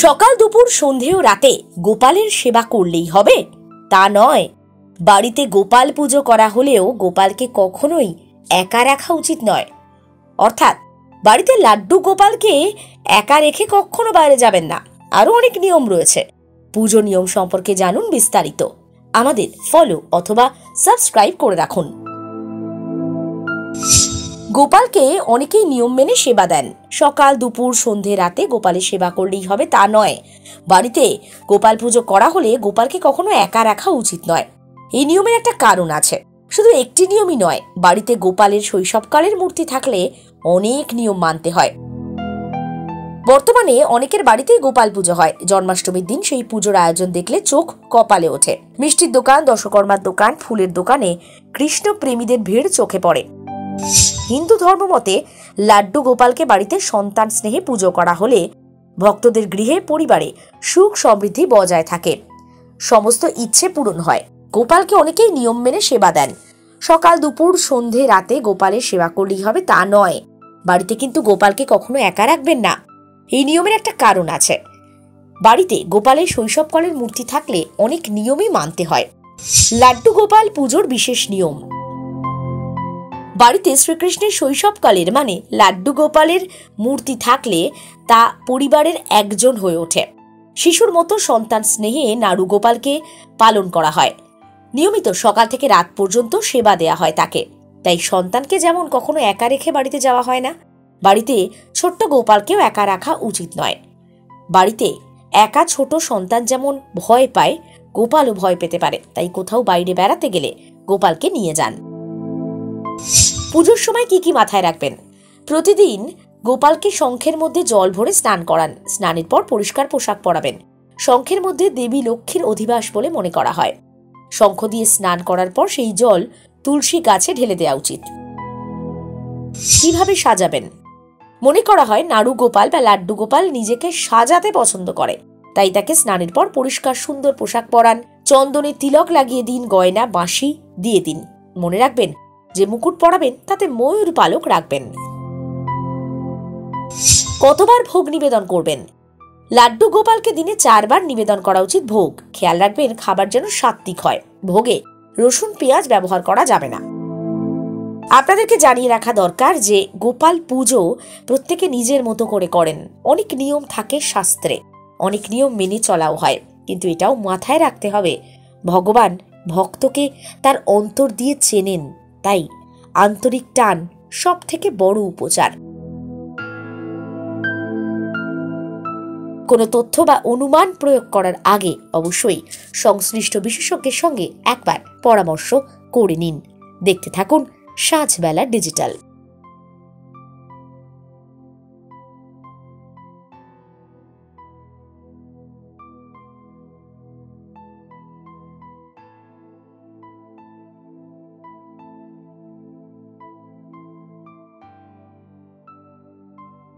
সকাল দুপুর সন্ধে ও রাতে গোপালের সেবা করলেই হবে তা নয়। বাড়িতে গোপাল পুজো করা হলেও গোপালকে কখনোই একা রাখা উচিত নয়। অর্থাৎ বাড়িতে লাড্ডু গোপালকে একা রেখে কখনো বাইরে যাবেন না। আরো অনেক নিয়ম রয়েছে। পুজো নিয়ম সম্পর্কে জানুন বিস্তারিত। আমাদের ফলো অথবা সাবস্ক্রাইব করে রাখুন। গোপালকে অনেকেই নিয়ম মেনে সেবা দেন। সকাল দুপুর সন্ধে রাতে গোপালের সেবা করলেই হবে তা নয়। বাড়িতে গোপাল পুজো করা হলে গোপালকে কখনো একা রাখা উচিত নয়। এই নিয়মের একটা কারণ আছে। শুধু একটি নিয়মই নয়, বাড়িতে গোপালের শৈশবকালের মূর্তি থাকলে অনেক নিয়ম মানতে হয়। বর্তমানে অনেকের বাড়িতেই গোপাল পুজো হয়। জন্মাষ্টমীর দিন সেই পুজোর আয়োজন দেখলে চোখ কপালে ওঠে। মিষ্টির দোকান, দশকর্মার দোকান, ফুলের দোকানে কৃষ্ণ প্রেমীদের ভিড় চোখে পড়ে। হিন্দু ধর্ম মতে লাড্ডু গোপালকে বাড়িতে সন্তান স্নেহে পুজো করা হলে ভক্তদের গৃহে পরিবারে সুখ সমৃদ্ধি বজায় থাকে, সমস্ত ইচ্ছে পূরণ হয়। গোপালকে অনেকেই নিয়ম মেনে সেবা দেন। সকাল দুপুর সন্ধে রাতে গোপালের সেবা করলেই হবে তা নয়। বাড়িতে কিন্তু গোপালকে কখনো একা রাখবেন না। এই নিয়মের একটা কারণ আছে। বাড়িতে গোপালের শৈশবকালের মূর্তি থাকলে অনেক নিয়মই মানতে হয়। লাড্ডু গোপাল পুজোর বিশেষ নিয়ম। বাড়িতে শ্রীকৃষ্ণের শৈশবকালের মানে লাড্ডু গোপালের মূর্তি থাকলে তা পরিবারের একজন হয়ে ওঠে। শিশুর মতো সন্তান স্নেহে নাড়ু গোপালকে পালন করা হয়। নিয়মিত সকাল থেকে রাত পর্যন্ত সেবা দেয়া হয় তাকে। তাই সন্তানকে যেমন কখনো একা রেখে বাড়িতে যাওয়া হয় না, বাড়িতে ছোট্ট গোপালকেও একা রাখা উচিত নয়। বাড়িতে একা ছোট সন্তান যেমন ভয় পায়, গোপালও ভয় পেতে পারে। তাই কোথাও বাইরে বেড়াতে গেলে গোপালকে নিয়ে যান। পুজোর সময় কি কি মাথায় রাখবেন? প্রতিদিন গোপালকে শঙ্খের মধ্যে জল ভরে স্নান করান। স্নানের পর পরিষ্কার পোশাক পরাবেন। শঙ্খের মধ্যে দেবী লক্ষ্মীর অধিবাস বলে মনে করা হয়। শঙ্খ দিয়ে স্নান করার পর সেই জল তুলসী গাছে ঢেলে দেওয়া উচিত। কিভাবে সাজাবেন? মনে করা হয় নাড়ু গোপাল বা লাড্ডু গোপাল নিজেকে সাজাতে পছন্দ করে। তাই তাকে স্নানের পর পরিষ্কার সুন্দর পোশাক পরান, চন্দনে তিলক লাগিয়ে দিন, গয়না বাঁশি দিয়ে দিন। মনে রাখবেন, যে মুকুট পরাবেন তাতে ময়ূর পালক রাখবেন। কতবার ভোগ নিবেদন করবেন? লাড্ডু গোপালকে দিনে 4 বার নিবেদন করা উচিত ভোগ। খেয়াল রাখবেন খাবার যেন সাত্বিক হয়। ভোগে রসুন পেঁয়াজ ব্যবহার করা যাবে না। আপনাদেরকে জানিয়ে রাখা দরকার যে গোপাল পুজো প্রত্যেকে নিজের মতো করে করেন। অনেক নিয়ম থাকে শাস্ত্রে, অনেক নিয়ম মেনে চলাও হয়। কিন্তু এটাও মাথায় রাখতে হবে, ভগবান ভক্তকে তার অন্তর দিয়ে চেনেন। তাই আন্তরিক টান সব থেকে বড় উপচার। কোনো তথ্য বা অনুমান প্রয়োগ করার আগে অবশ্যই সংশ্লিষ্ট বিশেষজ্ঞের সঙ্গে একবার পরামর্শ করে নিন। দেখতে থাকুন সাঁঝবেলা ডিজিটাল।